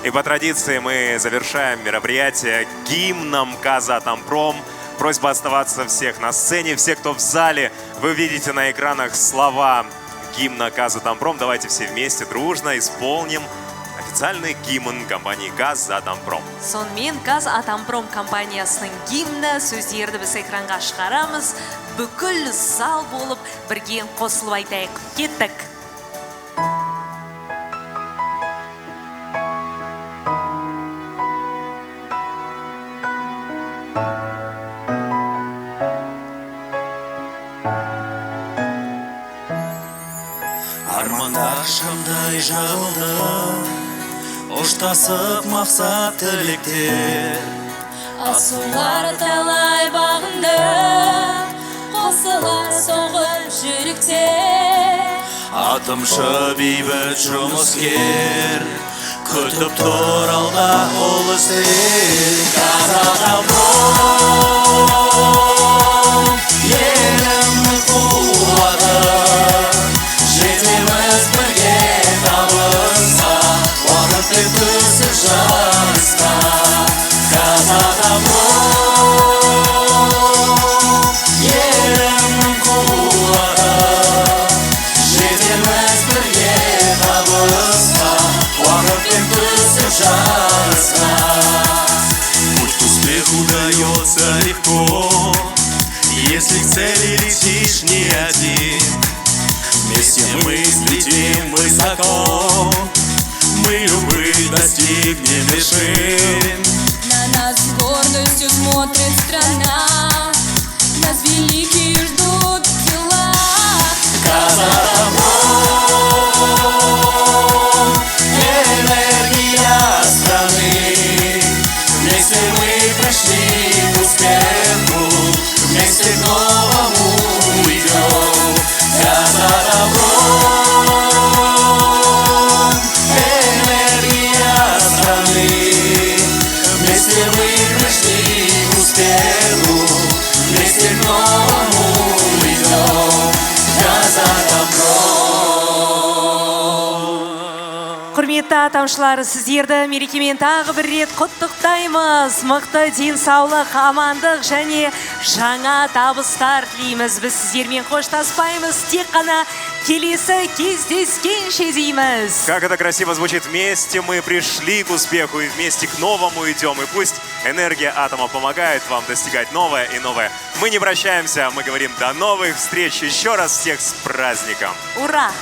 И по традиции мы завершаем мероприятие гимном Казатомпром. Просьба оставаться всех на сцене, все, кто в зале. Вы видите на экранах слова гимна Казатомпром. Давайте все вместе дружно исполним официальный гимн компании Казатомпром. Сонымен Қазатомпром компаниясының гимні сөздерді біз экранға шығарамыз. Бүкіл зал болып бірге қосылып айтайық. Кеттік! Армандар шамдай жағылды, ұштасып мақсат тілектер. Асулар талай бағынды, қосылар соғып жүректер. Атомшы бейбіт жұмыскер, күтіп тұр алда қол іздер. Қазатомпром, елімнің қуаты, жетеміз бірге табысқа, уақытпен түсіп жарысқа. Қазатомпром, елімнің қуаты, жетеміз бірге табысқа, уақытпен түсіп жарысқа. Путь к успеху дается легко, если к цели летишь не один. Вместе мы взлетим высоко, мы любых достигнем вершин. На нас с гордостью смотрит страна, нас великие ждут дела. Казатомпром, энергия страны. Вместе мы пришли к успеху, вместе к новому идем. Казатомпром, энергия страны. Вместе мы пришли к успеху, вместе к новому идем. Казатомпром. Құрметті атомшылар, сіздерді мерекемен тағы бір рет құттықтаймыз. Мықты денсаулық, амандық және жаңа табыстар тілейміз. Біз сіздермен қоштаспаймыз, тек қана келесі кездескенше дейміз. Как это красиво звучит. Вместе мы пришли к успеху и вместе к новому идем. И пусть энергия атома помогает вам достигать новое и новое. Мы не прощаемся, мы говорим до новых встреч. Еще раз всех с праздником. Ура!